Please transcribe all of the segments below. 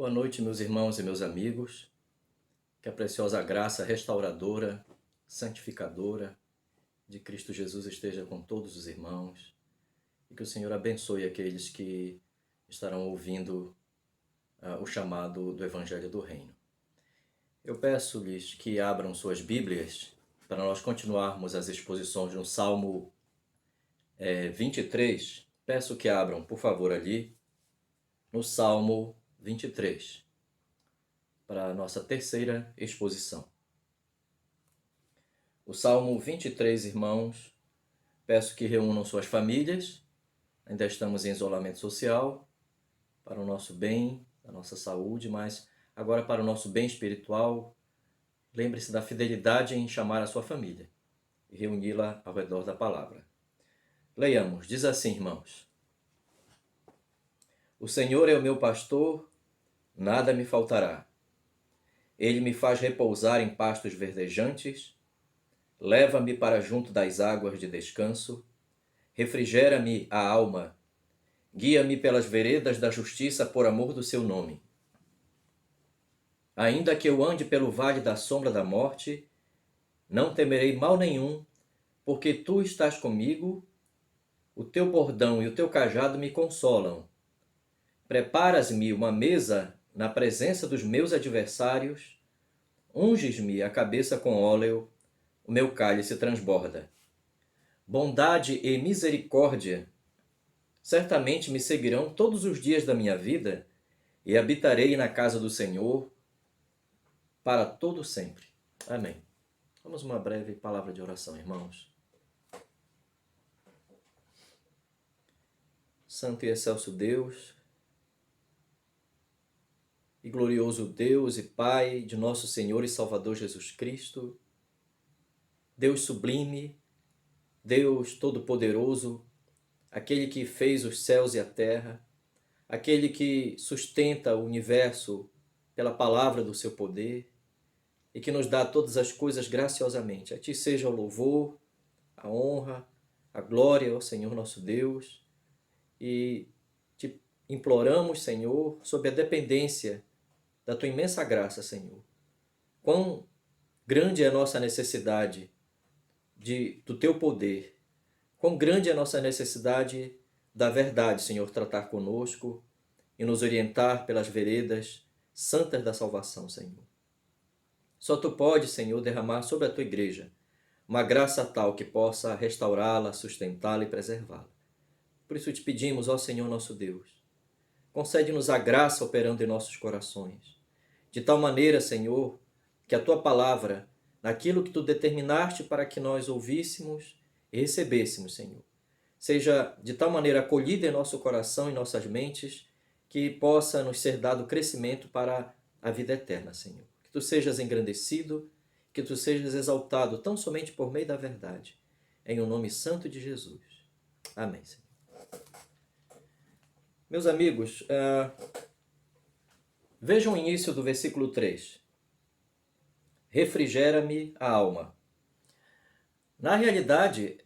Boa noite, meus irmãos e meus amigos. Que a preciosa graça restauradora, santificadora de Cristo Jesus esteja com todos os irmãos e que o Senhor abençoe aqueles que estarão ouvindo o chamado do Evangelho do Reino. Eu peço-lhes que abram suas Bíblias para nós continuarmos as exposições no Salmo 23. Peço que abram, por favor, ali no Salmo 23. Para a nossa terceira exposição. O Salmo 23, irmãos, peço que reúnam suas famílias, ainda estamos em isolamento social, para o nosso bem, a nossa saúde, mas agora para o nosso bem espiritual, lembre-se da fidelidade em chamar a sua família e reuni-la ao redor da palavra. Leiamos, diz assim, irmãos: O Senhor é o meu pastor, nada me faltará. Ele me faz repousar em pastos verdejantes, leva-me para junto das águas de descanso, refrigera-me a alma, guia-me pelas veredas da justiça por amor do seu nome. Ainda que eu ande pelo vale da sombra da morte, não temerei mal nenhum, porque tu estás comigo, o teu bordão e o teu cajado me consolam. Preparas-me uma mesa na presença dos meus adversários, unges-me a cabeça com óleo, o meu cálice transborda. Bondade e misericórdia certamente me seguirão todos os dias da minha vida e habitarei na casa do Senhor para todo sempre. Amém. Vamos uma breve palavra de oração, irmãos. Santo e excelso Deus, e glorioso Deus e Pai de nosso Senhor e Salvador Jesus Cristo, Deus sublime, Deus todo-poderoso, aquele que fez os céus e a terra, aquele que sustenta o universo pela palavra do seu poder e que nos dá todas as coisas graciosamente. A Ti seja o louvor, a honra, a glória, ó Senhor nosso Deus, e Te imploramos, Senhor, sob a dependência da Tua imensa graça, Senhor. Quão grande é a nossa necessidade do Teu poder, quão grande é a nossa necessidade da verdade, Senhor, tratar conosco e nos orientar pelas veredas santas da salvação, Senhor. Só Tu podes, Senhor, derramar sobre a Tua igreja uma graça tal que possa restaurá-la, sustentá-la e preservá-la. Por isso te pedimos, ó Senhor nosso Deus, concede-nos a graça operando em nossos corações, de tal maneira, Senhor, que a Tua palavra, naquilo que Tu determinaste para que nós ouvíssemos e recebêssemos, Senhor, seja de tal maneira acolhida em nosso coração e nossas mentes, que possa nos ser dado crescimento para a vida eterna, Senhor. Que Tu sejas engrandecido, que Tu sejas exaltado tão somente por meio da verdade, em o nome santo de Jesus. Amém, Senhor. Meus amigos, vejam o início do versículo 3. Refrigera-me a alma. Na realidade,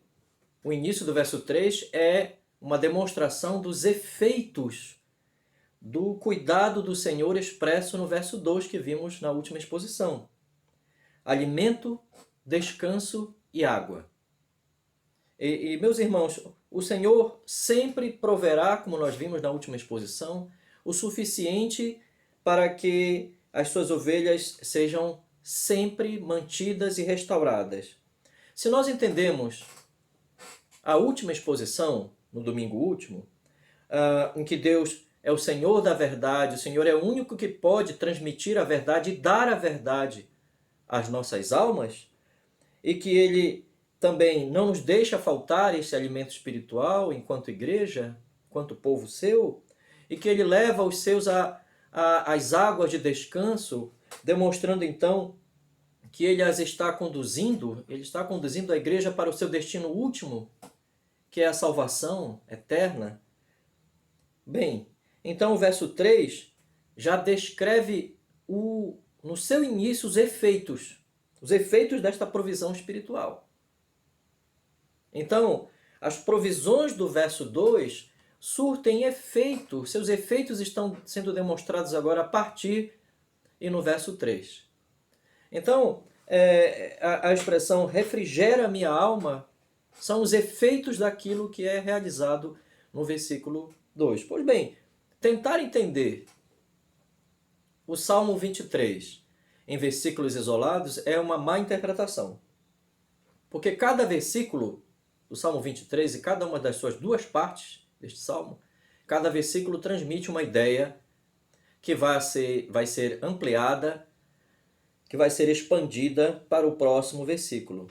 o início do verso 3 é uma demonstração dos efeitos do cuidado do Senhor expresso no verso 2 que vimos na última exposição. Alimento, descanso e água. E meus irmãos, o Senhor sempre proverá, como nós vimos na última exposição, o suficiente para que as suas ovelhas sejam sempre mantidas e restauradas. Se nós entendemos a última exposição, no domingo último, em que Deus é o Senhor da verdade, o Senhor é o único que pode transmitir a verdade e dar a verdade às nossas almas, e que Ele também não nos deixa faltar esse alimento espiritual enquanto igreja, enquanto povo seu, e que Ele leva os seus às águas de descanso, demonstrando então que Ele as está conduzindo, Ele está conduzindo a igreja para o seu destino último, que é a salvação eterna. Bem, então o verso 3 já descreve no seu início os efeitos desta provisão espiritual. Então, as provisões do verso 2 surtem efeito, seus efeitos estão sendo demonstrados agora a partir e no verso 3. Então, a expressão refrigera minha alma são os efeitos daquilo que é realizado no versículo 2. Pois bem, tentar entender o Salmo 23 em versículos isolados é uma má interpretação. Porque cada versículo do Salmo 23 e cada uma das suas duas partes deste Salmo, cada versículo transmite uma ideia que vai ser ampliada, que vai ser expandida para o próximo versículo.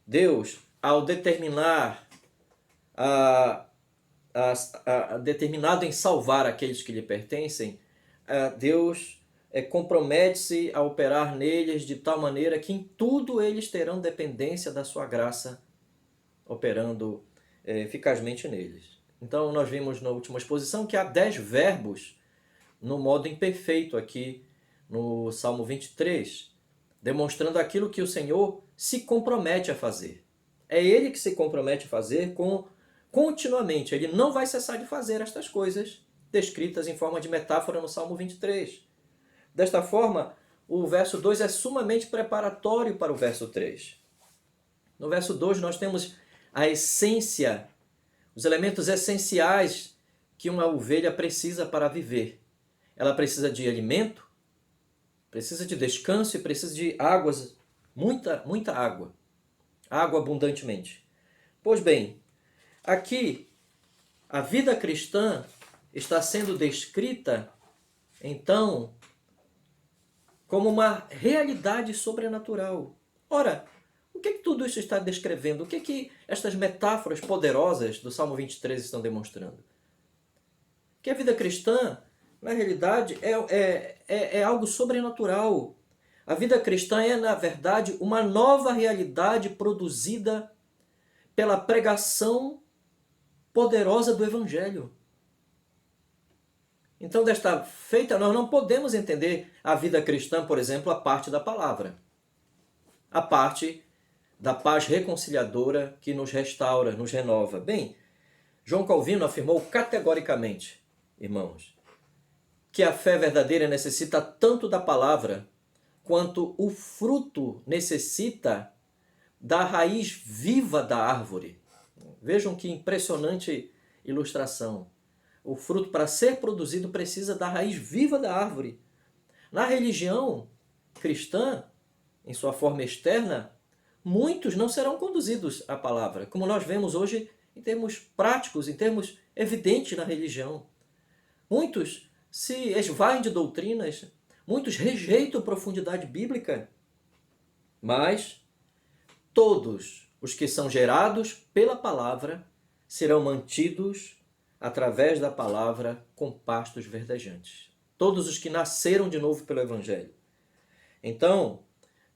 Deus, ao determinar determinado em salvar aqueles que lhe pertencem, Deus compromete-se a operar neles de tal maneira que em tudo eles terão dependência da sua graça operando eficazmente neles. Então nós vimos na última exposição que há 10 verbos no modo imperfeito aqui no Salmo 23, demonstrando aquilo que o Senhor se compromete a fazer. É Ele que se compromete a fazer continuamente. Ele não vai cessar de fazer estas coisas descritas em forma de metáfora no Salmo 23. Desta forma, o verso 2 é sumamente preparatório para o verso 3. No verso 2 nós temos a essência, os elementos essenciais que uma ovelha precisa para viver. Ela precisa de alimento, precisa de descanso e precisa de águas, muita água. Água abundantemente. Pois bem, aqui a vida cristã está sendo descrita, então, como uma realidade sobrenatural. Ora, o que tudo isso está descrevendo? O que estas metáforas poderosas do Salmo 23 estão demonstrando? Que a vida cristã, na realidade, é algo sobrenatural. A vida cristã é, na verdade, uma nova realidade produzida pela pregação poderosa do Evangelho. Então, desta feita, nós não podemos entender a vida cristã, por exemplo, a parte da palavra. A parte da paz reconciliadora que nos restaura, nos renova. Bem, João Calvino afirmou categoricamente, irmãos, que a fé verdadeira necessita tanto da palavra quanto o fruto necessita da raiz viva da árvore. Vejam que impressionante ilustração. O fruto, para ser produzido, precisa da raiz viva da árvore. Na religião cristã, em sua forma externa, muitos não serão conduzidos à palavra, como nós vemos hoje em termos práticos, em termos evidentes na religião. Muitos se esvaem de doutrinas, muitos rejeitam profundidade bíblica, mas todos os que são gerados pela palavra serão mantidos através da palavra com pastos verdejantes. Todos os que nasceram de novo pelo Evangelho. Então,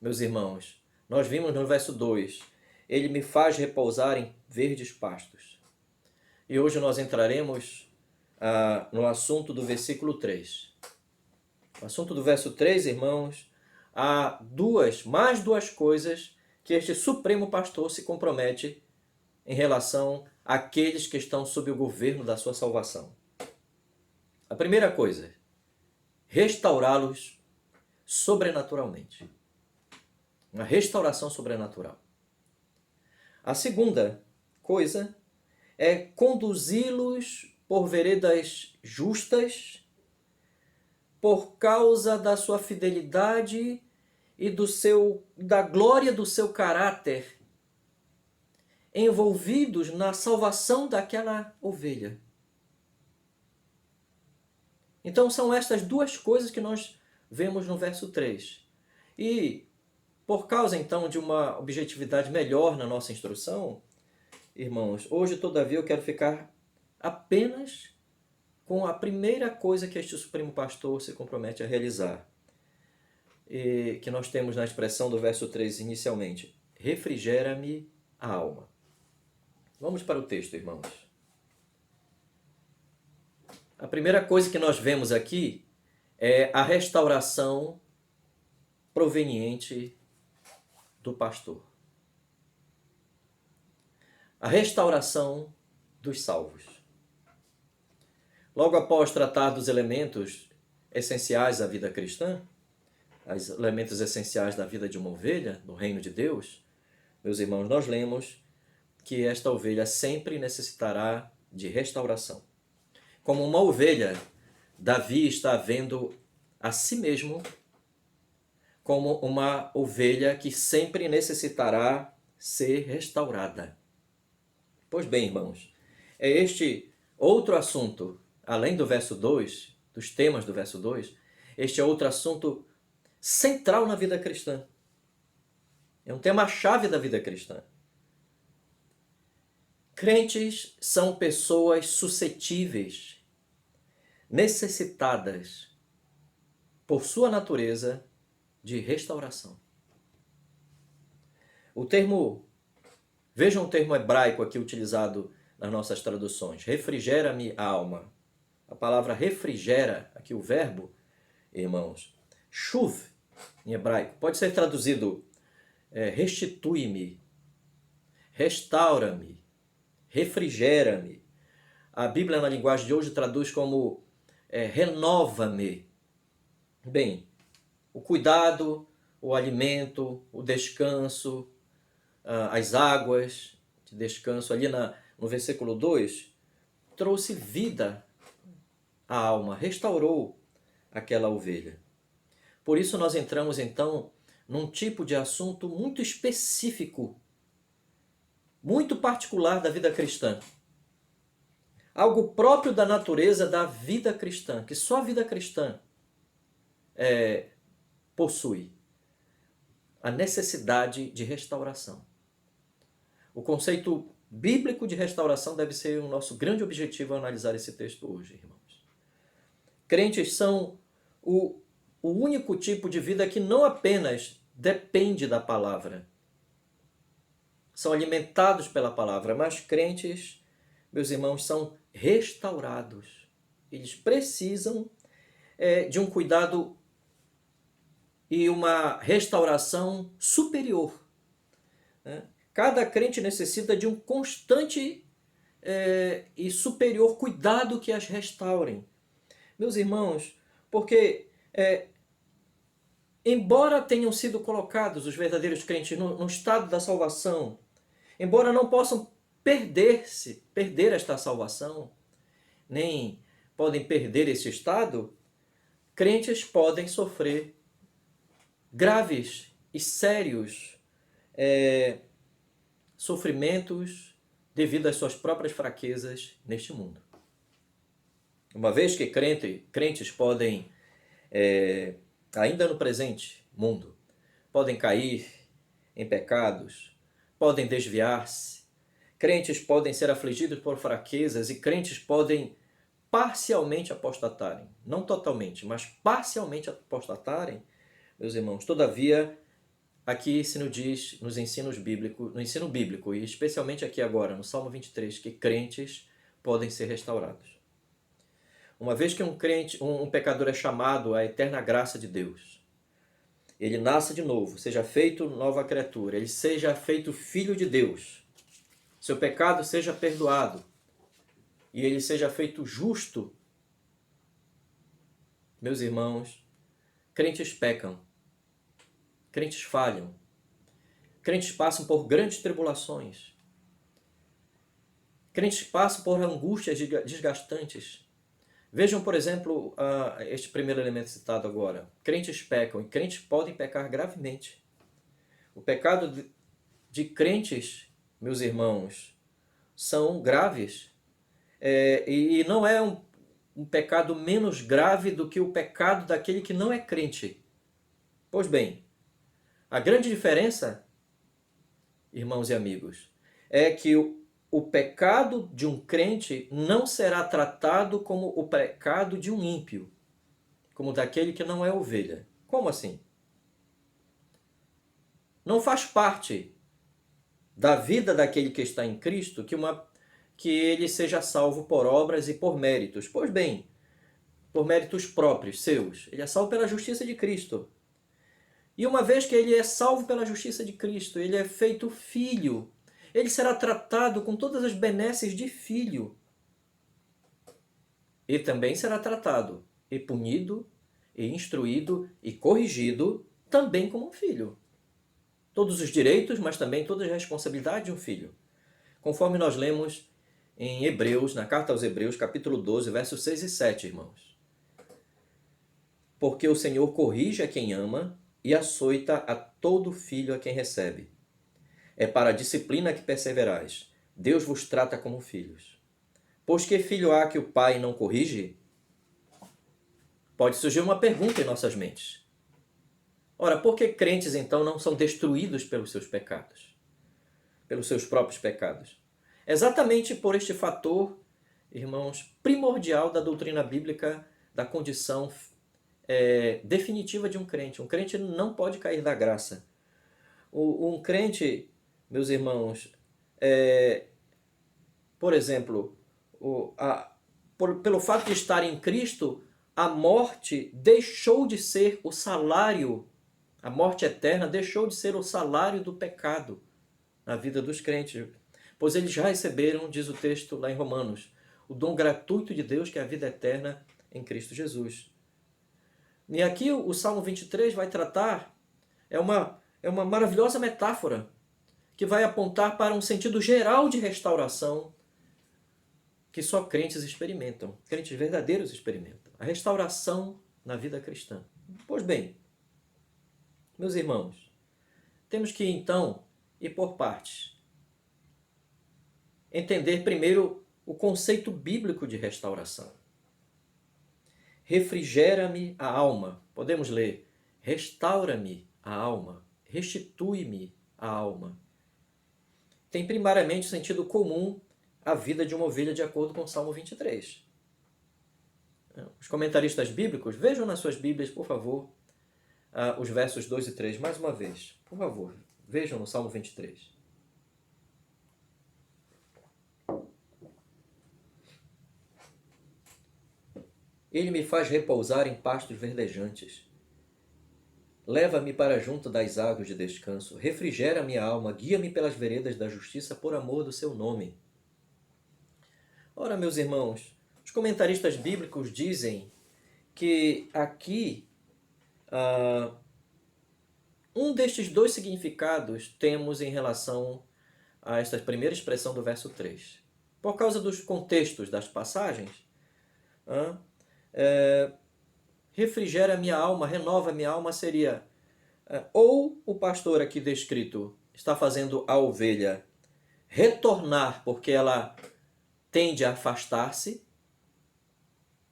meus irmãos, nós vimos no verso 2, ele me faz repousar em verdes pastos. E hoje nós entraremos no assunto do versículo 3. No assunto do verso 3, irmãos, há mais duas coisas que este Supremo Pastor se compromete em relação àqueles que estão sob o governo da sua salvação. A primeira coisa, restaurá-los sobrenaturalmente. Uma restauração sobrenatural. A segunda coisa é conduzi-los por veredas justas, por causa da sua fidelidade e da glória do seu caráter, envolvidos na salvação daquela ovelha. Então são estas duas coisas que nós vemos no verso 3. E por causa então de uma objetividade melhor na nossa instrução, irmãos, hoje todavia eu quero ficar apenas com a primeira coisa que este Supremo Pastor se compromete a realizar, e que nós temos na expressão do verso 3 inicialmente, refrigera-me a alma. Vamos para o texto, irmãos. A primeira coisa que nós vemos aqui é a restauração proveniente do pastor. A restauração dos salvos. Logo após tratar dos elementos essenciais da vida cristã, os elementos essenciais da vida de uma ovelha, no reino de Deus, meus irmãos, nós lemos que esta ovelha sempre necessitará de restauração. Como uma ovelha, Davi está vendo a si mesmo como uma ovelha que sempre necessitará ser restaurada. Pois bem, irmãos, é este outro assunto, além do verso 2, dos temas do verso 2, este é outro assunto central na vida cristã. É um tema-chave da vida cristã. Crentes são pessoas suscetíveis, necessitadas, por sua natureza, de restauração. Vejam o termo hebraico aqui utilizado nas nossas traduções. Refrigera-me a alma. A palavra refrigera, aqui o verbo, irmãos, shuv, em hebraico, pode ser traduzido restitui-me, restaura-me, refrigera-me. A Bíblia, na linguagem de hoje, traduz como renova-me. Bem, o cuidado, o alimento, o descanso, as águas de descanso, ali no versículo 2, trouxe vida à alma, restaurou aquela ovelha. Por isso nós entramos então num tipo de assunto muito específico, muito particular da vida cristã. Algo próprio da natureza da vida cristã, que só a vida cristã possui. A necessidade de restauração. O conceito bíblico de restauração deve ser o nosso grande objetivo ao analisar esse texto hoje, irmãos. Crentes são o único tipo de vida que não apenas depende da palavra, são alimentados pela palavra, mas crentes, meus irmãos, são restaurados. Eles precisam de um cuidado e uma restauração superior. Cada crente necessita de um constante e superior cuidado que as restaurem. Meus irmãos, porque embora tenham sido colocados os verdadeiros crentes no estado da salvação, embora não possam perder esta salvação, nem podem perder esse estado, crentes podem sofrer graves e sérios sofrimentos devido às suas próprias fraquezas neste mundo. Uma vez que crentes podem, ainda no presente mundo, podem cair em pecados, podem desviar-se, crentes podem ser afligidos por fraquezas e crentes podem parcialmente apostatarem. Não totalmente, mas parcialmente apostatarem, meus irmãos. Todavia, aqui se nos diz, no ensino bíblico, e especialmente aqui agora, no Salmo 23, que crentes podem ser restaurados. Uma vez que um pecador é chamado à eterna graça de Deus, ele nasce de novo, seja feito nova criatura, ele seja feito filho de Deus, seu pecado seja perdoado e ele seja feito justo. Meus irmãos, crentes pecam, crentes falham, crentes passam por grandes tribulações, crentes passam por angústias desgastantes. Vejam, por exemplo, este primeiro elemento citado agora. Crentes pecam e crentes podem pecar gravemente. O pecado de crentes, meus irmãos, são graves. E não é um pecado menos grave do que o pecado daquele que não é crente. Pois bem, a grande diferença, irmãos e amigos, é que o pecado de um crente não será tratado como o pecado de um ímpio, como daquele que não é ovelha. Como assim? Não faz parte da vida daquele que está em Cristo que ele seja salvo por obras e por méritos. Pois bem, por méritos próprios, seus. Ele é salvo pela justiça de Cristo. E uma vez que ele é salvo pela justiça de Cristo, ele é feito filho, ele será tratado com todas as benesses de filho. e também será tratado, e punido, e instruído, e corrigido também como um filho. Todos os direitos, mas também todas as responsabilidades de um filho. Conforme nós lemos em Hebreus, na carta aos Hebreus, capítulo 12, versos 6 e 7, irmãos. Porque o Senhor corrige a quem ama e açoita a todo filho a quem recebe. É para a disciplina que perseverais. Deus vos trata como filhos. Pois que filho há que o pai não corrige? Pode surgir uma pergunta em nossas mentes. Ora, por que crentes então não são destruídos pelos seus pecados? Pelos seus próprios pecados? Exatamente por este fator, irmãos, primordial da doutrina bíblica da condição definitiva de um crente. Um crente não pode cair da graça. Um crente, meus irmãos, por exemplo, pelo fato de estar em Cristo, a morte deixou de ser o salário, a morte eterna deixou de ser o salário do pecado na vida dos crentes. Pois eles já receberam, diz o texto lá em Romanos, o dom gratuito de Deus, que é a vida eterna em Cristo Jesus. E aqui o Salmo 23 vai tratar, é uma maravilhosa metáfora, que vai apontar para um sentido geral de restauração que só crentes experimentam, crentes verdadeiros experimentam. A restauração na vida cristã. Pois bem, meus irmãos, temos que então ir por partes. Entender primeiro o conceito bíblico de restauração. Refrigera-me a alma. Podemos ler, restaura-me a alma, restitui-me a alma. Tem primariamente sentido comum a vida de uma ovelha de acordo com o Salmo 23. Os comentaristas bíblicos, vejam nas suas Bíblias, por favor, os versos 2 e 3, mais uma vez. Por favor, vejam no Salmo 23. Ele me faz repousar em pastos verdejantes. Leva-me para junto das águas de descanso. Refrigera minha alma, guia-me pelas veredas da justiça por amor do seu nome. Ora, meus irmãos, os comentaristas bíblicos dizem que aqui um destes dois significados temos em relação a esta primeira expressão do verso 3. Por causa dos contextos das passagens, refrigera minha alma, renova minha alma, seria ou o pastor aqui descrito está fazendo a ovelha retornar porque ela tende a afastar-se,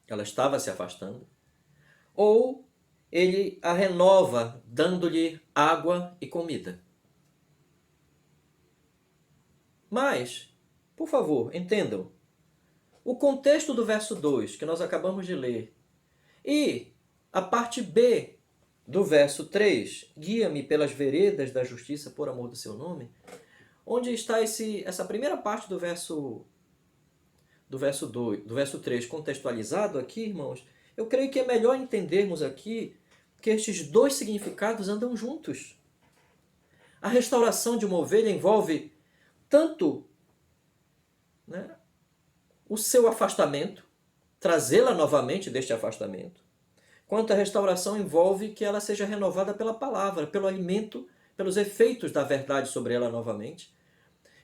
ela estava se afastando, ou ele a renova dando-lhe água e comida. Mas, por favor, entendam, o contexto do verso 2 que nós acabamos de ler e a parte B do verso 3, guia-me pelas veredas da justiça por amor do seu nome, onde está essa primeira parte do verso 2, do verso 3 contextualizado aqui, irmãos, eu creio que é melhor entendermos aqui que estes dois significados andam juntos. A restauração de uma ovelha envolve tanto o seu afastamento, trazê-la novamente deste afastamento, quanto a restauração envolve que ela seja renovada pela palavra, pelo alimento, pelos efeitos da verdade sobre ela novamente,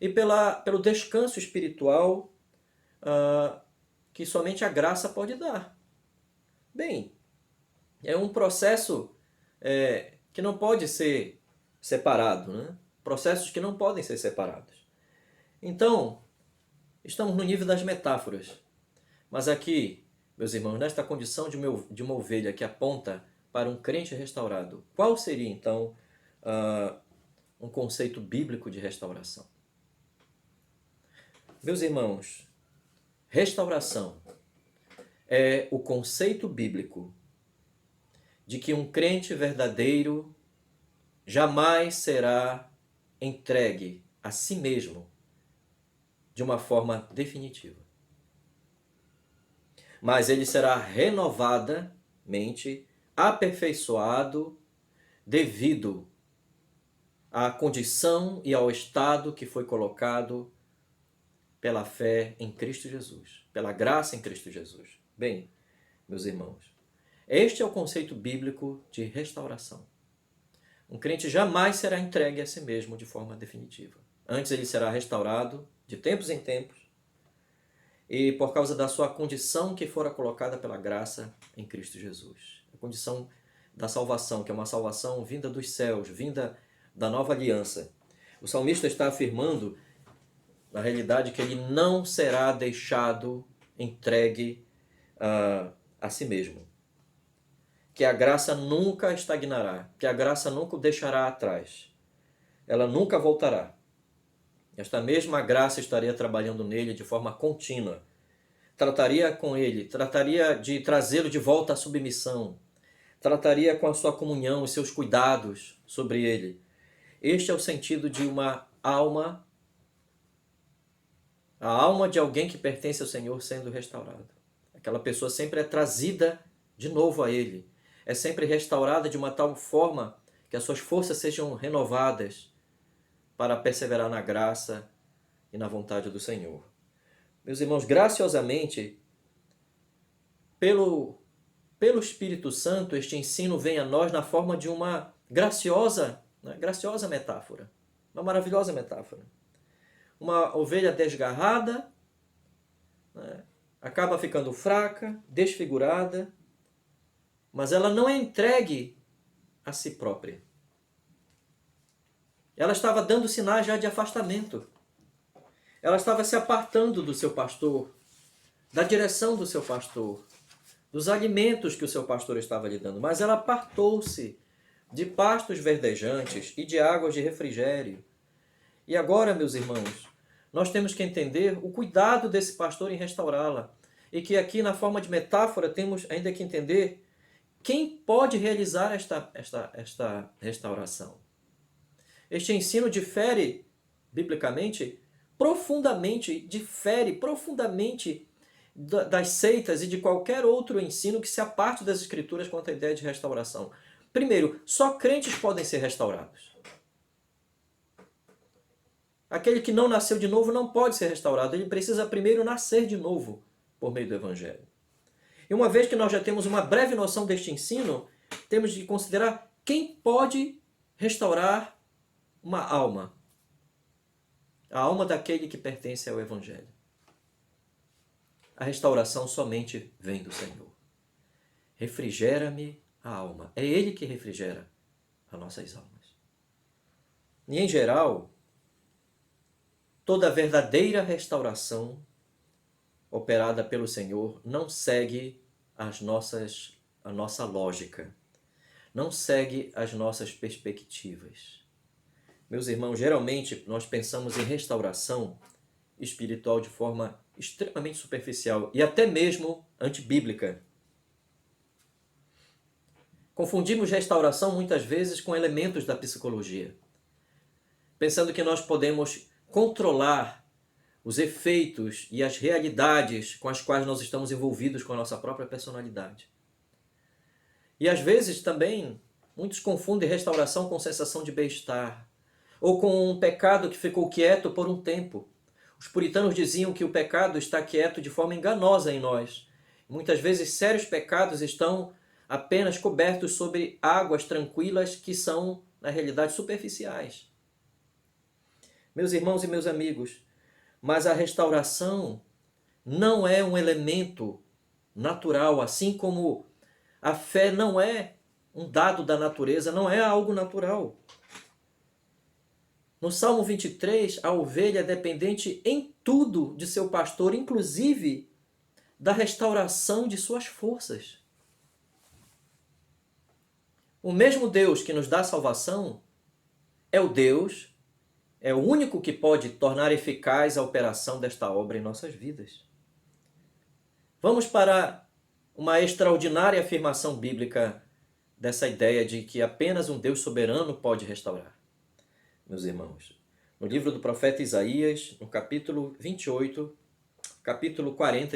e pelo descanso espiritual que somente a graça pode dar. Bem, é um processo que não pode ser separado, né? Processos que não podem ser separados. Então, estamos no nível das metáforas. Mas aqui, meus irmãos, nesta condição de uma ovelha que aponta para um crente restaurado, qual seria então um conceito bíblico de restauração? Meus irmãos, restauração é o conceito bíblico de que um crente verdadeiro jamais será entregue a si mesmo de uma forma definitiva. Mas ele será renovadamente aperfeiçoado devido à condição e ao estado que foi colocado pela fé em Cristo Jesus, pela graça em Cristo Jesus. Bem, meus irmãos, este é o conceito bíblico de restauração. Um crente jamais será entregue a si mesmo de forma definitiva. Antes ele será restaurado de tempos em tempos e por causa da sua condição que fora colocada pela graça em Cristo Jesus. A condição da salvação, que é uma salvação vinda dos céus, vinda da nova aliança. O salmista está afirmando, na realidade, que ele não será deixado entregue a si mesmo. Que a graça nunca estagnará, que a graça nunca o deixará atrás. Ela nunca voltará. Esta mesma graça estaria trabalhando nele de forma contínua. Trataria com ele, trataria de trazê-lo de volta à submissão. Trataria com a sua comunhão e seus cuidados sobre ele. Este é o sentido de uma alma, a alma de alguém que pertence ao Senhor sendo restaurada. Aquela pessoa sempre é trazida de novo a ele. É sempre restaurada de uma tal forma que as suas forças sejam renovadas para perseverar na graça e na vontade do Senhor. Meus irmãos, graciosamente, pelo Espírito Santo, este ensino vem a nós na forma de uma graciosa metáfora, uma maravilhosa metáfora. Uma ovelha desgarrada, né, acaba ficando fraca, desfigurada, mas ela não é entregue a si própria. Ela estava dando sinais já de afastamento. Ela estava se apartando do seu pastor, da direção do seu pastor, dos alimentos que o seu pastor estava lhe dando. Mas ela apartou-se de pastos verdejantes e de águas de refrigério. E agora, meus irmãos, nós temos que entender o cuidado desse pastor em restaurá-la. E que aqui, na forma de metáfora, temos ainda que entender quem pode realizar esta restauração. Este ensino difere, biblicamente, difere profundamente das seitas e de qualquer outro ensino que se aparte das Escrituras quanto à ideia de restauração. Primeiro, só crentes podem ser restaurados. Aquele que não nasceu de novo não pode ser restaurado. Ele precisa primeiro nascer de novo por meio do Evangelho. E uma vez que nós já temos uma breve noção deste ensino, temos de considerar quem pode restaurar uma alma. A alma daquele que pertence ao Evangelho. A restauração somente vem do Senhor. Refrigera-me a alma. É Ele que refrigera as nossas almas. E em geral, toda verdadeira restauração operada pelo Senhor não segue a nossa lógica, não segue as nossas perspectivas. Meus irmãos, geralmente nós pensamos em restauração espiritual de forma extremamente superficial e até mesmo antibíblica. Confundimos restauração muitas vezes com elementos da psicologia, pensando que nós podemos controlar os efeitos e as realidades com as quais nós estamos envolvidos com a nossa própria personalidade. E às vezes também muitos confundem restauração com sensação de bem-estar, ou com um pecado que ficou quieto por um tempo. Os puritanos diziam que o pecado está quieto de forma enganosa em nós. Muitas vezes sérios pecados estão apenas cobertos sobre águas tranquilas que são, na realidade, superficiais. Meus irmãos e meus amigos, mas a restauração não é um elemento natural, assim como a fé não é um dado da natureza, não é algo natural. No Salmo 23, a ovelha é dependente em tudo de seu pastor, inclusive da restauração de suas forças. O mesmo Deus que nos dá salvação é o único que pode tornar eficaz a operação desta obra em nossas vidas. Vamos para uma extraordinária afirmação bíblica dessa ideia de que apenas um Deus soberano pode restaurar. Meus irmãos, no livro do profeta Isaías, no capítulo 40,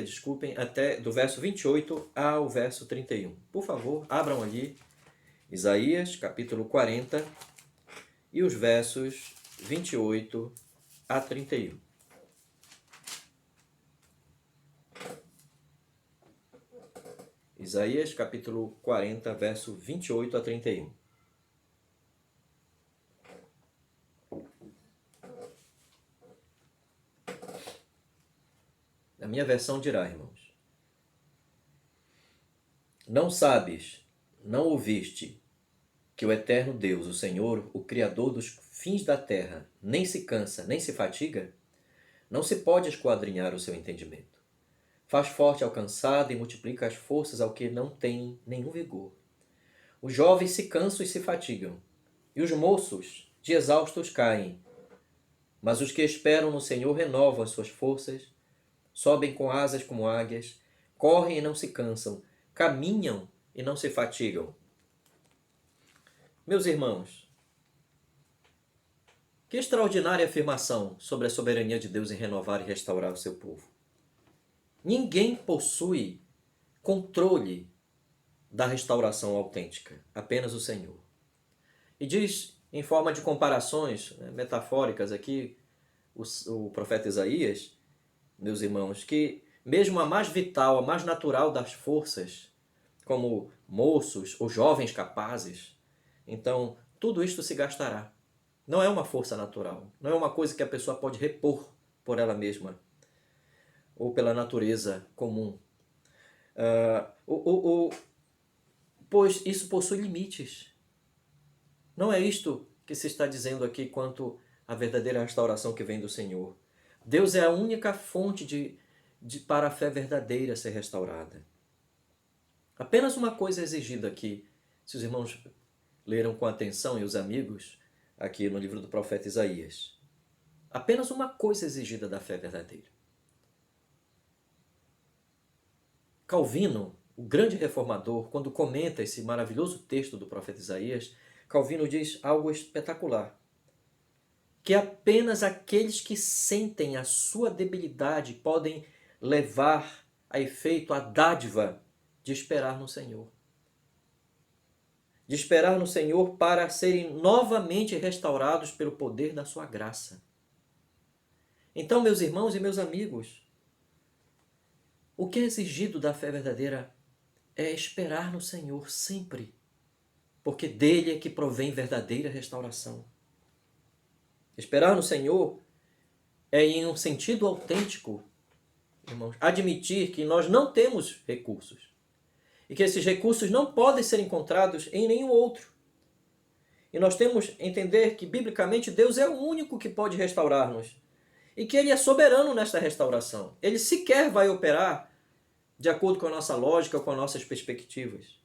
até do verso 28 ao verso 31. Por favor, abram ali Isaías, capítulo 40, e os versos 28 a 31. Isaías capítulo 40, verso 28 a 31. A minha versão dirá, irmãos: Não sabes, não ouviste, que o eterno Deus, o Senhor, o Criador dos fins da terra, nem se cansa, nem se fatiga? Não se pode esquadrinhar o seu entendimento. Faz forte ao cansado e multiplica as forças ao que não tem nenhum vigor. Os jovens se cansam e se fatigam, e os moços de exaustos caem. Mas os que esperam no Senhor renovam as suas forças, sobem com asas como águias, correm e não se cansam, caminham e não se fatigam. Meus irmãos, que extraordinária afirmação sobre a soberania de Deus em renovar e restaurar o seu povo. Ninguém possui controle da restauração autêntica, apenas o Senhor. E diz, em forma de comparações metafóricas aqui, o profeta Isaías, meus irmãos, que mesmo a mais vital, a mais natural das forças, como moços ou jovens capazes, então tudo isto se gastará. Não é uma força natural, não é uma coisa que a pessoa pode repor por ela mesma ou pela natureza comum. Pois isso possui limites. Não é isto que se está dizendo aqui quanto à verdadeira restauração que vem do Senhor. Deus é a única fonte para a fé verdadeira ser restaurada. Apenas uma coisa é exigida aqui, se os irmãos leram com atenção e os amigos, aqui no livro do profeta Isaías. Apenas uma coisa é exigida da fé verdadeira. Calvino, o grande reformador, quando comenta esse maravilhoso texto do profeta Isaías, Calvino diz algo espetacular. Que apenas aqueles que sentem a sua debilidade podem levar a efeito a dádiva de esperar no Senhor. De esperar no Senhor para serem novamente restaurados pelo poder da sua graça. Então, meus irmãos e meus amigos, o que é exigido da fé verdadeira é esperar no Senhor sempre, porque dele é que provém verdadeira restauração. Esperar no Senhor é, em um sentido autêntico, irmãos, admitir que nós não temos recursos e que esses recursos não podem ser encontrados em nenhum outro. E nós temos que entender que, biblicamente, Deus é o único que pode restaurar-nos e que Ele é soberano nesta restauração. Ele sequer vai operar de acordo com a nossa lógica, com as nossas perspectivas.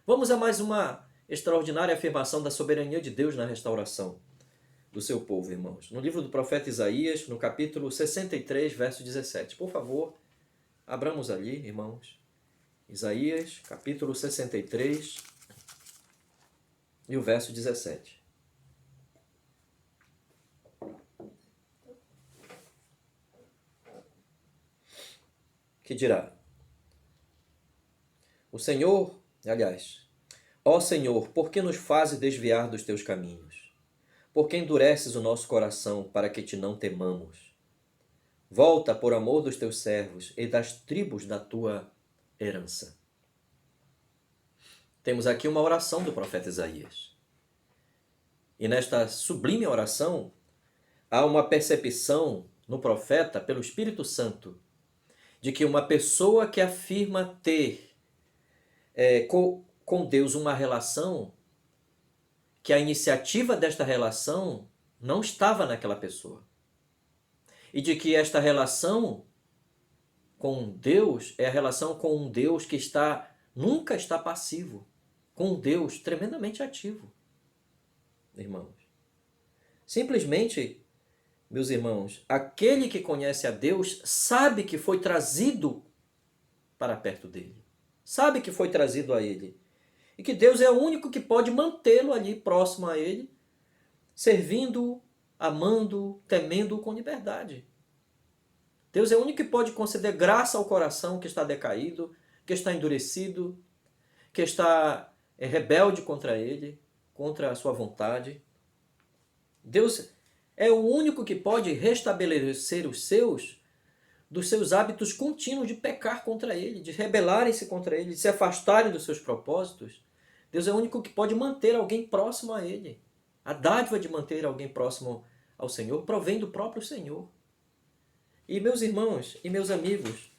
Vamos a mais uma extraordinária afirmação da soberania de Deus na restauração do seu povo, irmãos. No livro do profeta Isaías, no capítulo 63, verso 17. Por favor, abramos ali, irmãos. Isaías, capítulo 63 e o verso 17. Que dirá: O Senhor, ó Senhor, por que nos fazes desviar dos teus caminhos? Por que endureces o nosso coração para que te não temamos? Volta por amor dos teus servos e das tribos da tua herança. Temos aqui uma oração do profeta Isaías. E nesta sublime oração, há uma percepção no profeta, pelo Espírito Santo, de que uma pessoa que afirma ter com Deus uma relação, que a iniciativa desta relação não estava naquela pessoa. E de que esta relação com Deus é a relação com um Deus que nunca está passivo, com um Deus tremendamente ativo. Irmãos, simplesmente, meus irmãos, aquele que conhece a Deus sabe que foi trazido para perto dele, sabe que foi trazido a ele, e que Deus é o único que pode mantê-lo ali próximo a ele, servindo, amando, temendo-o com liberdade. Deus é o único que pode conceder graça ao coração que está decaído, que está endurecido, que está rebelde contra ele, contra a sua vontade. Deus é o único que pode restabelecer os seus dos seus hábitos contínuos de pecar contra Ele, de rebelarem-se contra Ele, de se afastarem dos seus propósitos. Deus é o único que pode manter alguém próximo a Ele. A dádiva de manter alguém próximo ao Senhor provém do próprio Senhor. E meus irmãos e meus amigos,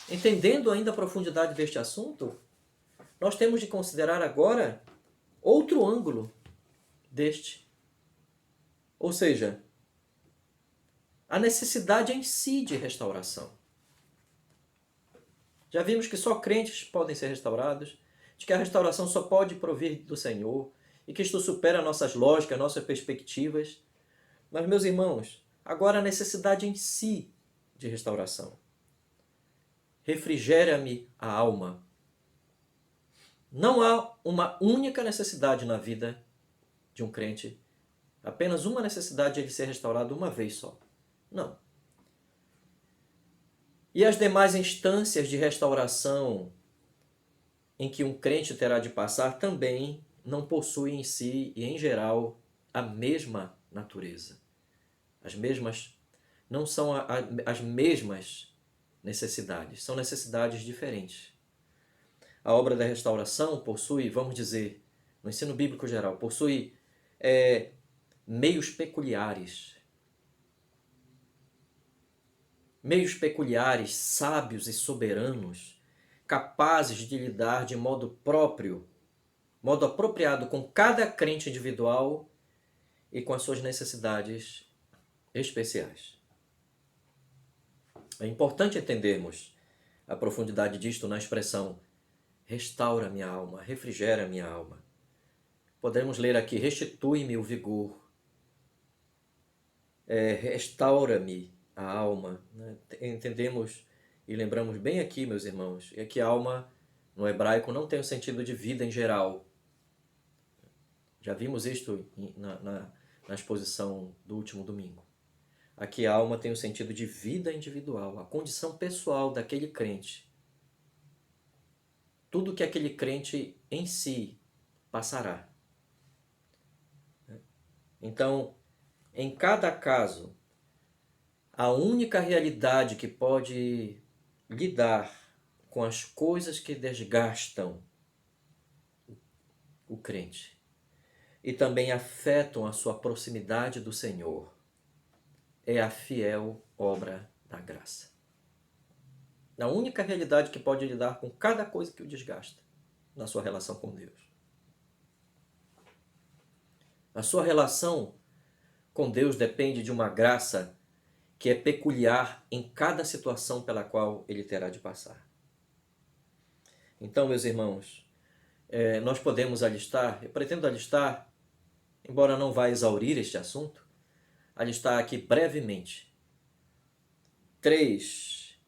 entendendo ainda a profundidade deste assunto, nós temos de considerar agora outro ângulo deste. Ou seja, a necessidade em si de restauração. Já vimos que só crentes podem ser restaurados, de que a restauração só pode provir do Senhor, e que isto supera nossas lógicas, nossas perspectivas. Mas, meus irmãos, agora a necessidade em si de restauração. Refrigera-me a alma. Não há uma única necessidade na vida de um crente, apenas uma necessidade de ele ser restaurado uma vez só. Não. E as demais instâncias de restauração em que um crente terá de passar também não possuem em si e em geral a mesma natureza. As mesmas não são as mesmas necessidades, são necessidades diferentes. A obra da restauração possui, vamos dizer, no ensino bíblico geral, possui meios peculiares. Meios peculiares, sábios e soberanos, capazes de lidar de modo próprio, modo apropriado com cada crente individual e com as suas necessidades especiais. É importante entendermos a profundidade disto na expressão restaura minha alma, refrigera minha alma. Podemos ler aqui, restitui-me o vigor, restaura-me a alma. Né? Entendemos e lembramos bem aqui, meus irmãos, é que alma no hebraico não tem o sentido de vida em geral. Já vimos isto na exposição do último domingo. Aqui a alma tem o sentido de vida individual, a condição pessoal daquele crente. Tudo que aquele crente em si passará. Então, em cada caso, a única realidade que pode lidar com as coisas que desgastam o crente e também afetam a sua proximidade do Senhor é a fiel obra da graça. A única realidade que pode lidar com cada coisa que o desgasta na sua relação com Deus. A sua relação com Deus depende de uma graça que é peculiar em cada situação pela qual ele terá de passar. Então, meus irmãos, nós podemos alistar, eu pretendo alistar, embora não vá exaurir este assunto, alistar aqui brevemente 3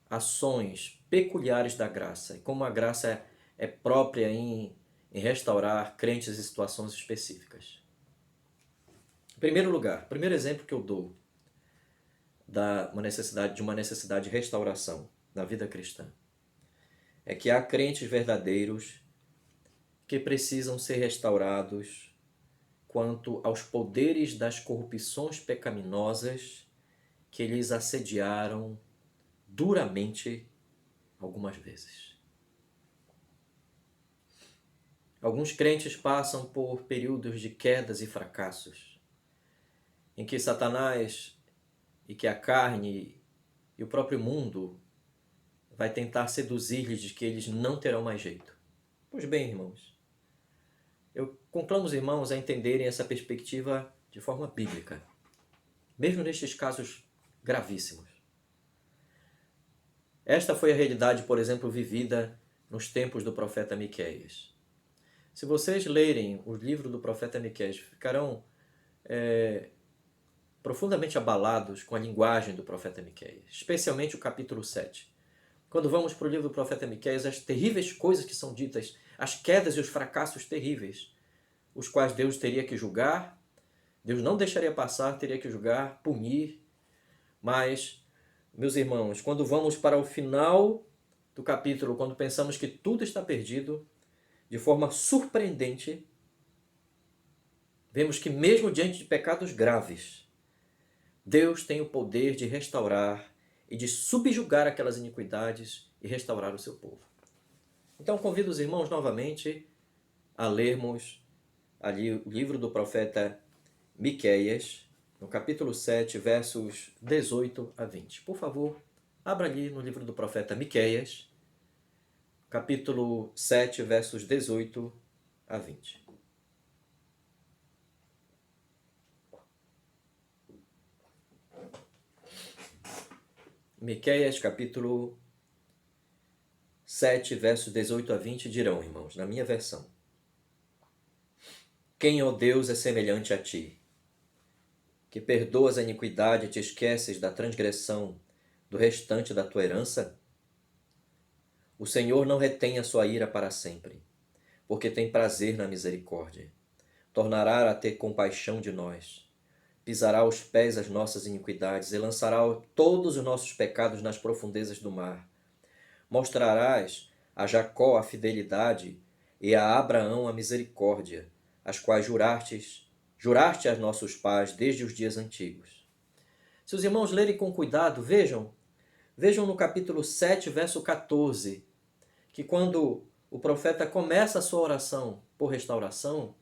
ações peculiares da graça e como a graça é própria em restaurar crentes em situações específicas. Em primeiro lugar, o primeiro exemplo que eu dou de uma necessidade de restauração na vida cristã é que há crentes verdadeiros que precisam ser restaurados quanto aos poderes das corrupções pecaminosas que lhes assediaram duramente algumas vezes. Alguns crentes passam por períodos de quedas e fracassos, em que Satanás e que a carne e o próprio mundo vai tentar seduzir-lhes de que eles não terão mais jeito. Pois bem, irmãos, eu conclamo os irmãos a entenderem essa perspectiva de forma bíblica, mesmo nestes casos gravíssimos. Esta foi a realidade, por exemplo, vivida nos tempos do profeta Miqueias. Se vocês lerem o livro do profeta Miqueias, ficarão profundamente abalados com a linguagem do profeta Miqueias, especialmente o capítulo 7. Quando vamos para o livro do profeta Miqueias, as terríveis coisas que são ditas, as quedas e os fracassos terríveis, os quais Deus teria que julgar, Deus não deixaria passar, teria que julgar, punir. Mas, meus irmãos, quando vamos para o final do capítulo, quando pensamos que tudo está perdido, de forma surpreendente, vemos que mesmo diante de pecados graves, Deus tem o poder de restaurar e de subjugar aquelas iniquidades e restaurar o seu povo. Então convido os irmãos novamente a lermos ali o livro do profeta Miqueias, no capítulo 7, versos 18 a 20. Por favor, abra ali no livro do profeta Miqueias, capítulo 7, versos 18 a 20. Miqueias, capítulo 7, versos 18 a 20 dirão, irmãos, na minha versão: Quem, ó Deus, é semelhante a ti, que perdoas a iniquidade e te esqueces da transgressão do restante da tua herança? O Senhor não retém a sua ira para sempre, porque tem prazer na misericórdia. Tornará a ter compaixão de nós. Pisará aos pés as nossas iniquidades e lançará todos os nossos pecados nas profundezas do mar. Mostrarás a Jacó a fidelidade e a Abraão a misericórdia, as quais juraste a nossos pais desde os dias antigos. Se os irmãos lerem com cuidado, vejam no capítulo 7, verso 14, que quando o profeta começa a sua oração por restauração,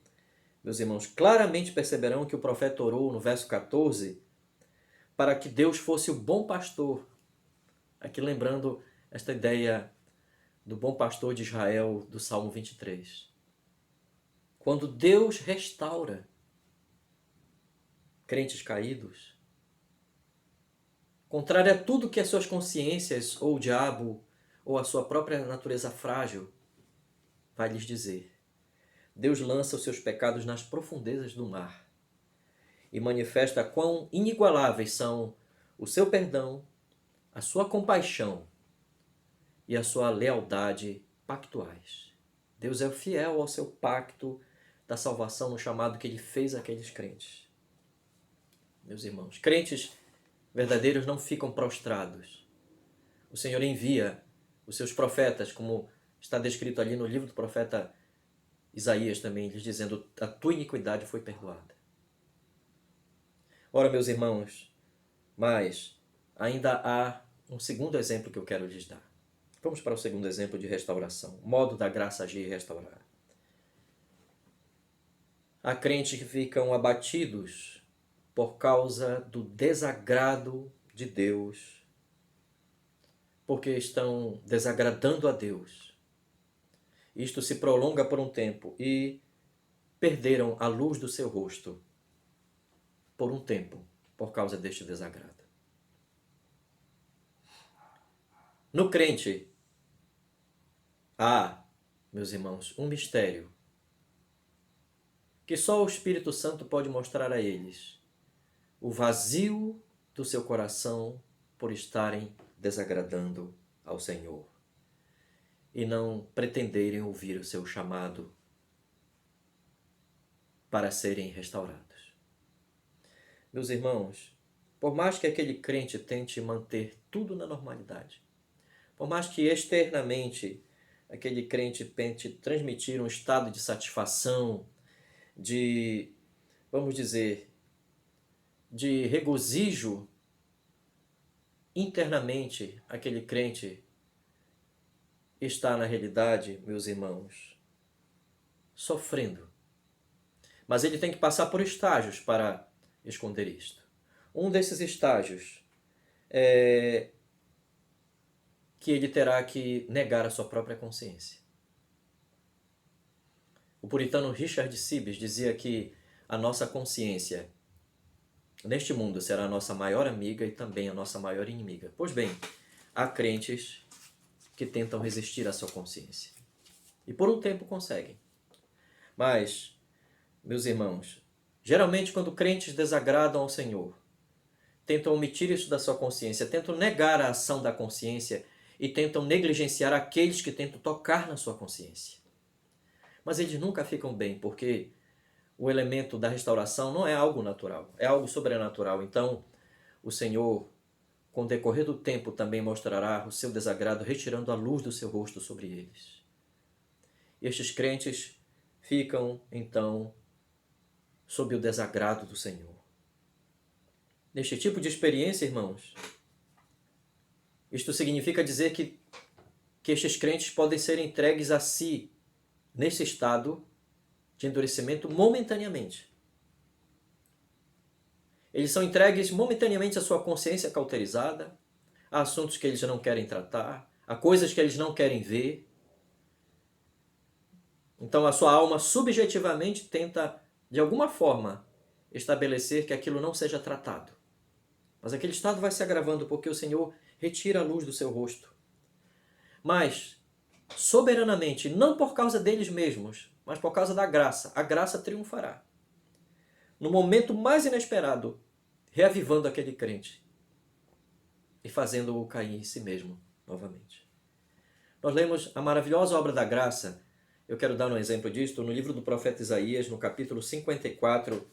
meus irmãos, claramente perceberão que o profeta orou no verso 14 para que Deus fosse o bom pastor. Aqui lembrando esta ideia do bom pastor de Israel do Salmo 23. Quando Deus restaura crentes caídos, contrário a tudo que as suas consciências, ou o diabo, ou a sua própria natureza frágil vai lhes dizer, Deus lança os seus pecados nas profundezas do mar e manifesta quão inigualáveis são o seu perdão, a sua compaixão e a sua lealdade pactuais. Deus é fiel ao seu pacto da salvação no chamado que ele fez àqueles crentes. Meus irmãos, crentes verdadeiros não ficam prostrados. O Senhor envia os seus profetas, como está descrito ali no livro do profeta Isaías também, lhes dizendo, a tua iniquidade foi perdoada. Ora, meus irmãos, mas ainda há um segundo exemplo que eu quero lhes dar. Vamos para o segundo exemplo de restauração, modo da graça agir e restaurar. Há crentes que ficam abatidos por causa do desagrado de Deus, porque estão desagradando a Deus. Isto se prolonga por um tempo e perderam a luz do seu rosto por um tempo, por causa deste desagrado. No crente há, meus irmãos, um mistério que só o Espírito Santo pode mostrar a eles: o vazio do seu coração por estarem desagradando ao Senhor e não pretenderem ouvir o seu chamado para serem restaurados. Meus irmãos, por mais que aquele crente tente manter tudo na normalidade, por mais que externamente aquele crente tente transmitir um estado de satisfação, de, vamos dizer, de regozijo, internamente aquele crente está na realidade, meus irmãos, sofrendo. Mas ele tem que passar por estágios para esconder isto. Um desses estágios é que ele terá que negar a sua própria consciência. O puritano Richard Sibbes dizia que a nossa consciência neste mundo será a nossa maior amiga e também a nossa maior inimiga. Pois bem, há crentes que tentam resistir à sua consciência. E por um tempo conseguem. Mas, meus irmãos, geralmente quando crentes desagradam ao Senhor, tentam omitir isso da sua consciência, tentam negar a ação da consciência e tentam negligenciar aqueles que tentam tocar na sua consciência. Mas eles nunca ficam bem, porque o elemento da restauração não é algo natural, é algo sobrenatural. Então, o Senhor, com o decorrer do tempo, também mostrará o seu desagrado, retirando a luz do seu rosto sobre eles. E estes crentes ficam, então, sob o desagrado do Senhor. Neste tipo de experiência, irmãos, Isto significa dizer que estes crentes podem ser entregues a si nesse estado de endurecimento momentaneamente. Eles são entregues momentaneamente à sua consciência cauterizada, a assuntos que eles não querem tratar, a coisas que eles não querem ver. Então a sua alma subjetivamente tenta, de alguma forma, estabelecer que aquilo não seja tratado. Mas aquele estado vai se agravando porque o Senhor retira a luz do seu rosto. Mas, soberanamente, não por causa deles mesmos, mas por causa da graça, a graça triunfará. No momento mais inesperado, reavivando aquele crente e fazendo-o cair em si mesmo novamente. Nós lemos a maravilhosa obra da graça. Eu quero dar um exemplo disto no livro do profeta Isaías, no capítulo 54,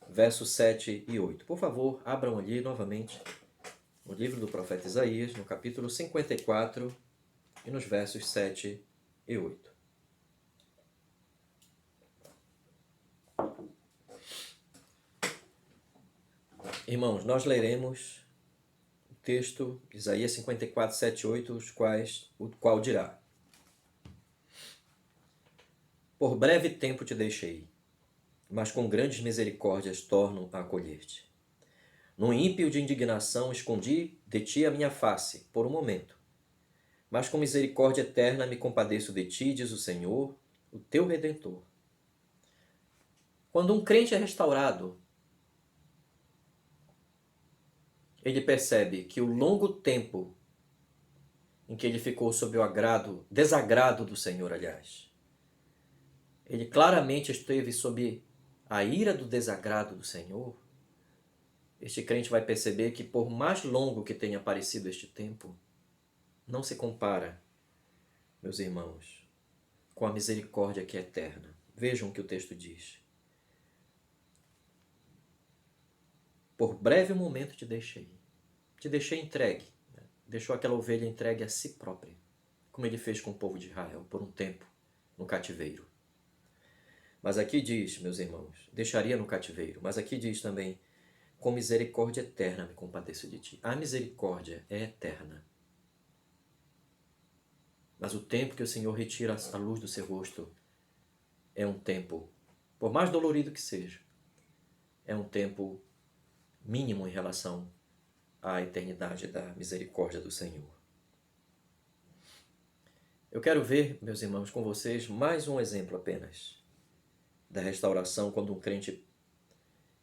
versos 7 e 8. Por favor, abram ali novamente no livro do profeta Isaías, no capítulo 54 e nos versos 7 e 8. Irmãos, nós leremos o texto Isaías 54, 7 e 8, o qual dirá: Por breve tempo te deixei, mas com grandes misericórdias torno a acolher-te. Num ímpio de indignação escondi de ti a minha face, por um momento. Mas com misericórdia eterna me compadeço de ti, diz o Senhor, o teu Redentor. Quando um crente é restaurado, ele percebe que o longo tempo em que ele ficou sob o desagrado do Senhor, aliás, ele claramente esteve sob a ira do desagrado do Senhor. Este crente vai perceber que por mais longo que tenha parecido este tempo, não se compara, meus irmãos, com a misericórdia que é eterna. Vejam o que o texto diz. Por breve momento te deixei entregue, né? Deixou aquela ovelha entregue a si própria, como ele fez com o povo de Israel por um tempo no cativeiro. Mas aqui diz, meus irmãos, deixaria no cativeiro, mas aqui diz também, com misericórdia eterna me compadeço de ti. A misericórdia é eterna. Mas o tempo que o Senhor retira a luz do seu rosto é um tempo, por mais dolorido que seja, é um tempo mínimo em relação à eternidade da misericórdia do Senhor. Eu quero ver, meus irmãos, com vocês mais um exemplo apenas da restauração. Quando um crente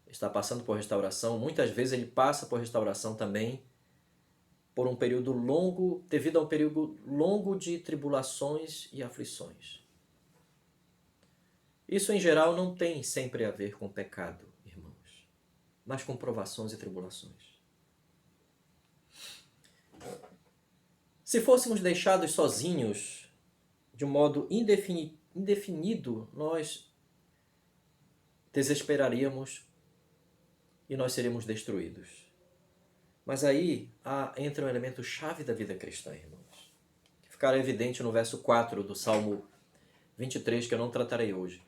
está passando por restauração, muitas vezes ele passa por restauração também por um período longo, devido a um período longo de tribulações e aflições. Isso, em geral, não tem sempre a ver com pecado, irmãos, mas com provações e tribulações. Se fôssemos deixados sozinhos, de um modo indefinido, nós desesperaríamos e nós seríamos destruídos. Mas aí entra um elemento chave da vida cristã, irmãos, que ficará evidente no verso 4 do Salmo 23, que eu não tratarei hoje,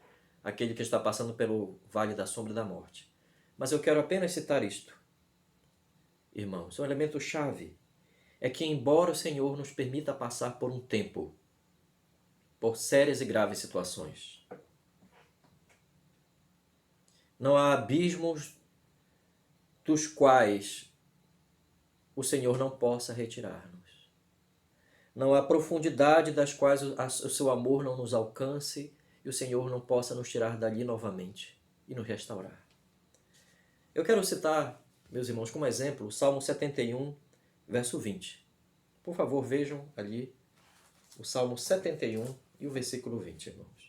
aquele que está passando pelo vale da sombra da morte. Mas eu quero apenas citar isto. Irmãos, um elemento chave é que, embora o Senhor nos permita passar por um tempo, por sérias e graves situações, não há abismos dos quais o Senhor não possa retirar-nos. Não há profundidade das quais o seu amor não nos alcance e o Senhor não possa nos tirar dali novamente e nos restaurar. Eu quero citar, meus irmãos, como exemplo, o Salmo 71, verso 20. Por favor, vejam ali o Salmo 71 e o versículo 20, irmãos.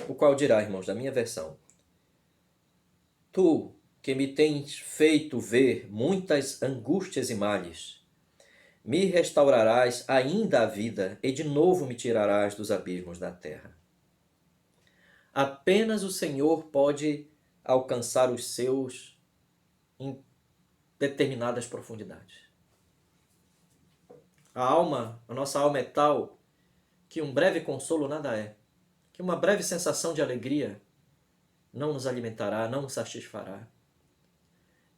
O qual dirá, irmãos, da minha versão: Tu, que me tens feito ver muitas angústias e males, me restaurarás ainda a vida e de novo me tirarás dos abismos da terra. Apenas o Senhor pode alcançar os seus em determinadas profundidades. A nossa alma é tal que um breve consolo nada é, que uma breve sensação de alegria não nos alimentará, não nos satisfará.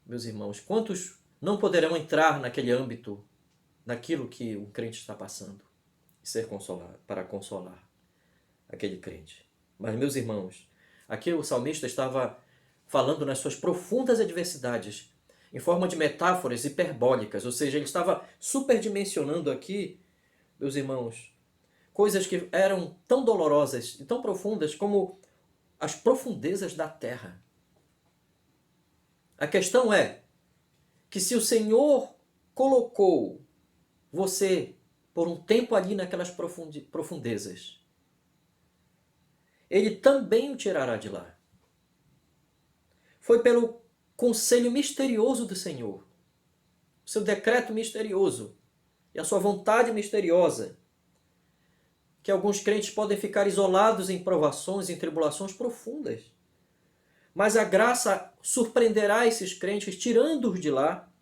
meus irmãos, quantos não poderão entrar naquele âmbito, naquilo que o crente está passando, e ser consolado, para consolar aquele crente? Mas, meus irmãos, aqui o salmista estava falando nas suas profundas adversidades, em forma de metáforas hiperbólicas, ou seja, ele estava superdimensionando aqui, meus irmãos, coisas que eram tão dolorosas e tão profundas como as profundezas da terra. A questão é que se o Senhor colocou você por um tempo ali naquelas profundezas, Ele também o tirará de lá. Foi pelo conselho misterioso do Senhor, o seu decreto misterioso e a sua vontade misteriosa, que alguns crentes podem ficar isolados em provações, em tribulações profundas. Mas a graça surpreenderá esses crentes, tirando-os de lá,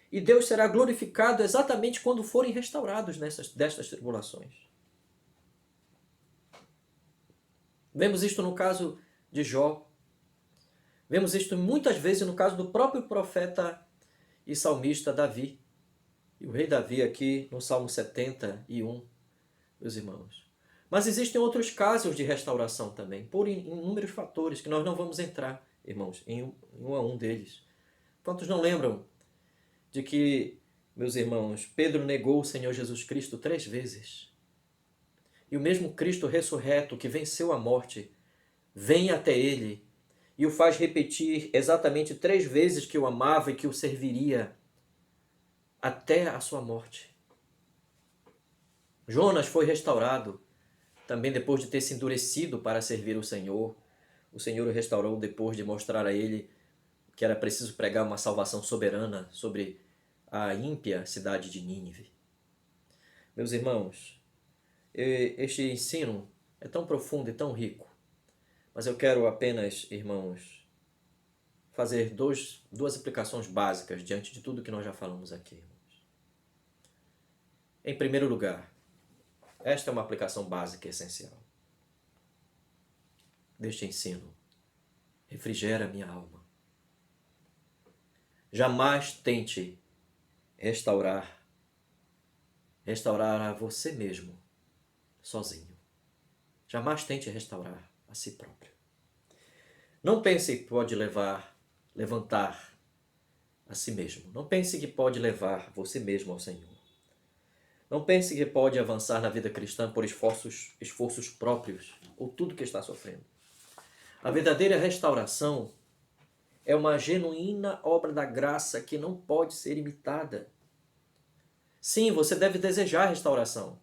e Deus será glorificado exatamente quando forem restaurados destas tribulações. Vemos isto no caso de Jó. Vemos isto muitas vezes no caso do próprio profeta e salmista Davi. E o rei Davi aqui no Salmo 71, meus irmãos. Mas existem outros casos de restauração também, por inúmeros fatores que nós não vamos entrar, irmãos, em um a um deles. Quantos não lembram de que, meus irmãos, Pedro negou o Senhor Jesus Cristo 3 vezes? E o mesmo Cristo ressurreto que venceu a morte, vem até ele e o faz repetir exatamente 3 vezes que o amava e que o serviria até a sua morte. Jonas foi restaurado também depois de ter se endurecido para servir o Senhor. O Senhor o restaurou depois de mostrar a ele que era preciso pregar uma salvação soberana sobre a ímpia cidade de Nínive. Meus irmãos, este ensino é tão profundo e tão rico, mas eu quero apenas, irmãos, fazer duas aplicações básicas diante de tudo que nós já falamos aqui, irmãos. Em primeiro lugar, esta é uma aplicação básica e essencial deste ensino. Refrigera minha alma. Jamais tente restaurar a você mesmo sozinho. Jamais tente restaurar a si próprio. Não pense que pode levantar a si mesmo. Não pense que pode levar você mesmo ao Senhor. Não pense que pode avançar na vida cristã por esforços próprios ou tudo que está sofrendo. A verdadeira restauração é uma genuína obra da graça que não pode ser imitada. Sim, você deve desejar restauração.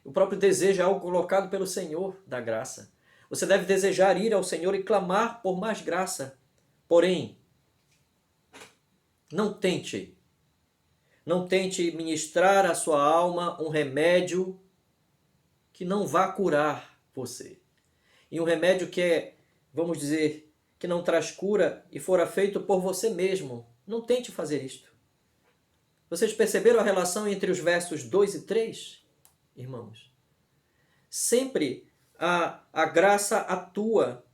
O próprio desejo é algo colocado pelo Senhor da graça. Você deve desejar ir ao Senhor e clamar por mais graça. Porém, não tente ministrar à sua alma um remédio que não vá curar você. E um remédio que vamos dizer, que não traz cura e fora feito por você mesmo. Não tente fazer isto. Vocês perceberam a relação entre os versos 2 e 3, irmãos? Sempre a graça atua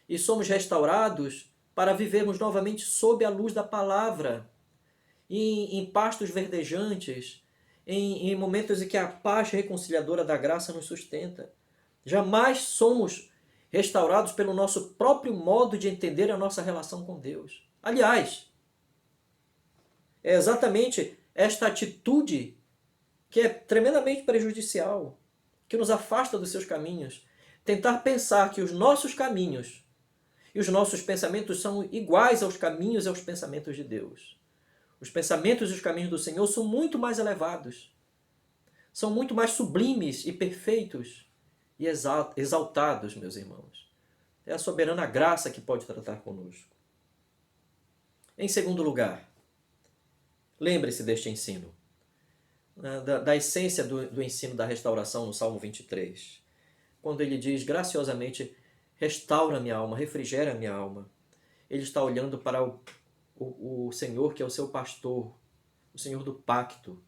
e somos restaurados para vivermos novamente sob a luz da palavra, em pastos verdejantes, em momentos em que a paz reconciliadora da graça nos sustenta. Jamais somos restaurados pelo nosso próprio modo de entender a nossa relação com Deus. Aliás, é exatamente esta atitude que é tremendamente prejudicial, que nos afasta dos seus caminhos. Tentar pensar que os nossos caminhos e os nossos pensamentos são iguais aos caminhos e aos pensamentos de Deus. Os pensamentos e os caminhos do Senhor são muito mais elevados, são muito mais sublimes e perfeitos e exaltados, meus irmãos. É a soberana graça que pode tratar conosco. Em segundo lugar, lembre-se deste ensino, da essência do ensino da restauração no Salmo 23. Quando ele diz graciosamente, restaura minha alma, refrigera minha alma. Ele está olhando para o Senhor que é o seu pastor, o Senhor do pacto.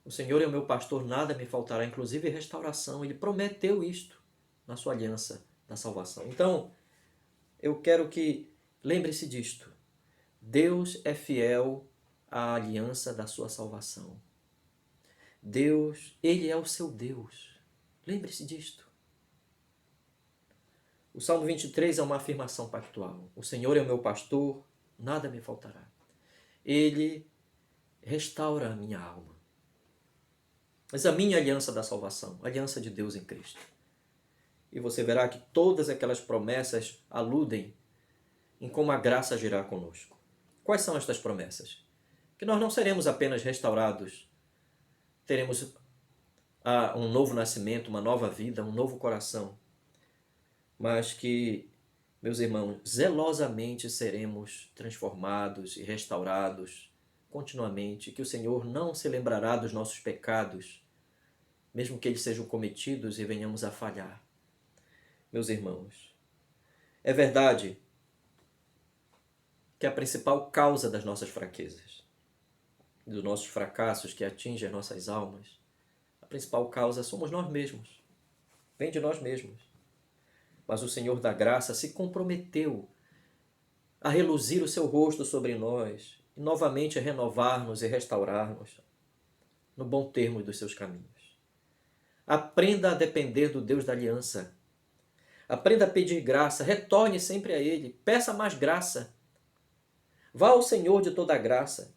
O Senhor é o meu pastor, nada me faltará, inclusive restauração. Ele prometeu isto na sua aliança da salvação. Então, eu quero que Lembre-se disto. Deus é fiel à aliança da sua salvação. Deus, Ele é o seu Deus. Lembre-se disto. O Salmo 23 é uma afirmação pactual. O Senhor é o meu pastor, nada me faltará. Ele restaura a minha alma. Examine a aliança da salvação, a aliança de Deus em Cristo. E você verá que todas aquelas promessas aludem em como a graça agirá conosco. Quais são estas promessas? Que nós não seremos apenas restaurados, teremos um novo nascimento, uma nova vida, um novo coração, mas que, meus irmãos, zelosamente seremos transformados e restaurados continuamente, que o Senhor não se lembrará dos nossos pecados, mesmo que eles sejam cometidos e venhamos a falhar. Meus irmãos, é verdade que a principal causa das nossas fraquezas, dos nossos fracassos que atingem as nossas almas, a principal causa somos nós mesmos, vem de nós mesmos. Mas o Senhor da graça se comprometeu a reluzir o seu rosto sobre nós e novamente a renovar-nos e restaurar-nos no bom termo dos seus caminhos. Aprenda a depender do Deus da aliança. Aprenda a pedir graça, retorne sempre a Ele, peça mais graça. Vá ao Senhor de toda a graça.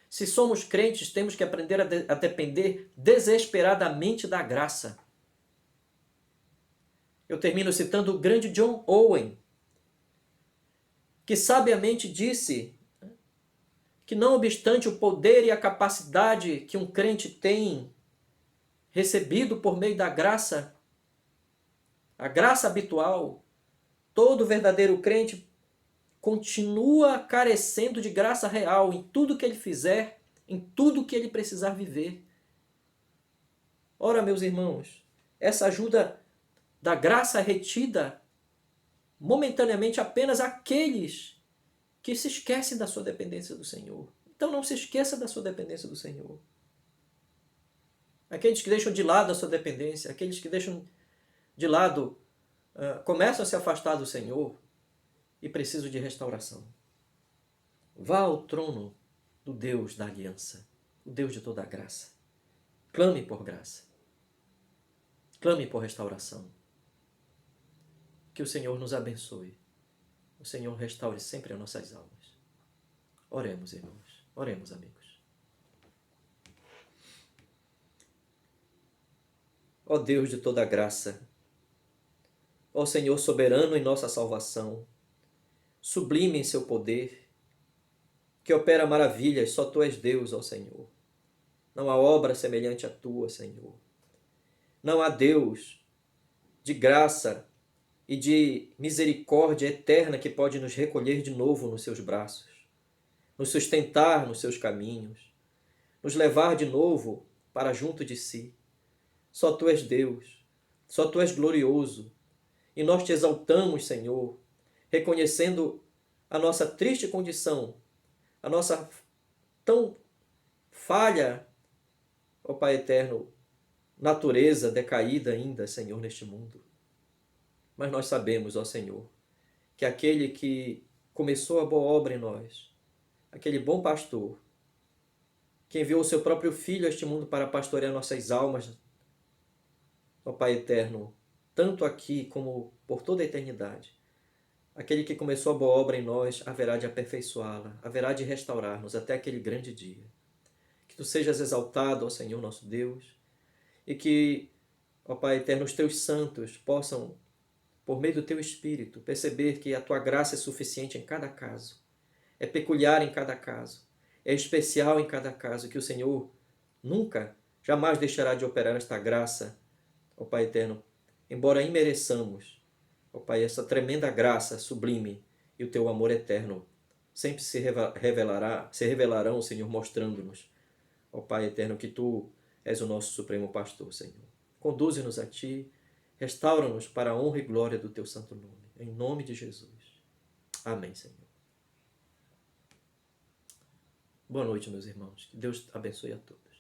Se somos crentes, temos que aprender a depender desesperadamente da graça. Eu termino citando o grande John Owen, que sabiamente disse que não obstante o poder e a capacidade que um crente tem recebido por meio da graça, a graça habitual, todo verdadeiro crente continua carecendo de graça real em tudo que ele fizer, em tudo que ele precisar viver. Ora, meus irmãos, essa ajuda da graça retida momentaneamente apenas aqueles que se esquecem da sua dependência do Senhor. Então não se esqueça da sua dependência do Senhor. Aqueles que deixam de lado a sua dependência, aqueles que deixam de lado, começam a se afastar do Senhor e precisam de restauração. Vá ao trono do Deus da aliança, o Deus de toda a graça. Clame por graça. Clame por restauração. Que o Senhor nos abençoe. O Senhor restaure sempre as nossas almas. Oremos, irmãos. Oremos, amigos. Ó Deus de toda a graça, ó Senhor soberano em nossa salvação, sublime em seu poder, que opera maravilhas, só Tu és Deus, ó Senhor. Não há obra semelhante à Tua, Senhor. Não há Deus de graça e de misericórdia eterna que pode nos recolher de novo nos seus braços, nos sustentar nos seus caminhos, nos levar de novo para junto de si. Só Tu és Deus, só Tu és glorioso, e nós Te exaltamos, Senhor, reconhecendo a nossa triste condição, a nossa tão falha, ó Pai eterno, natureza decaída ainda, Senhor, neste mundo. Mas nós sabemos, ó Senhor, que aquele que começou a boa obra em nós, aquele bom pastor, que enviou o seu próprio Filho a este mundo para pastorear nossas almas, ó Pai eterno, tanto aqui como por toda a eternidade, aquele que começou a boa obra em nós haverá de aperfeiçoá-la, haverá de restaurar-nos até aquele grande dia. Que Tu sejas exaltado, ó Senhor nosso Deus, e que, ó Pai eterno, os Teus santos possam, por meio do Teu Espírito, perceber que a Tua graça é suficiente em cada caso, é peculiar em cada caso, é especial em cada caso, que o Senhor nunca, jamais deixará de operar esta graça, ó Pai eterno, embora imereçamos, ó Pai, essa tremenda graça sublime e o Teu amor eterno sempre se revelarão, Senhor, mostrando-nos, ó Pai eterno, que Tu és o nosso supremo pastor, Senhor. Conduze-nos a Ti, restaura-nos para a honra e glória do Teu santo nome. Em nome de Jesus. Amém, Senhor. Boa noite, meus irmãos. Que Deus abençoe a todos.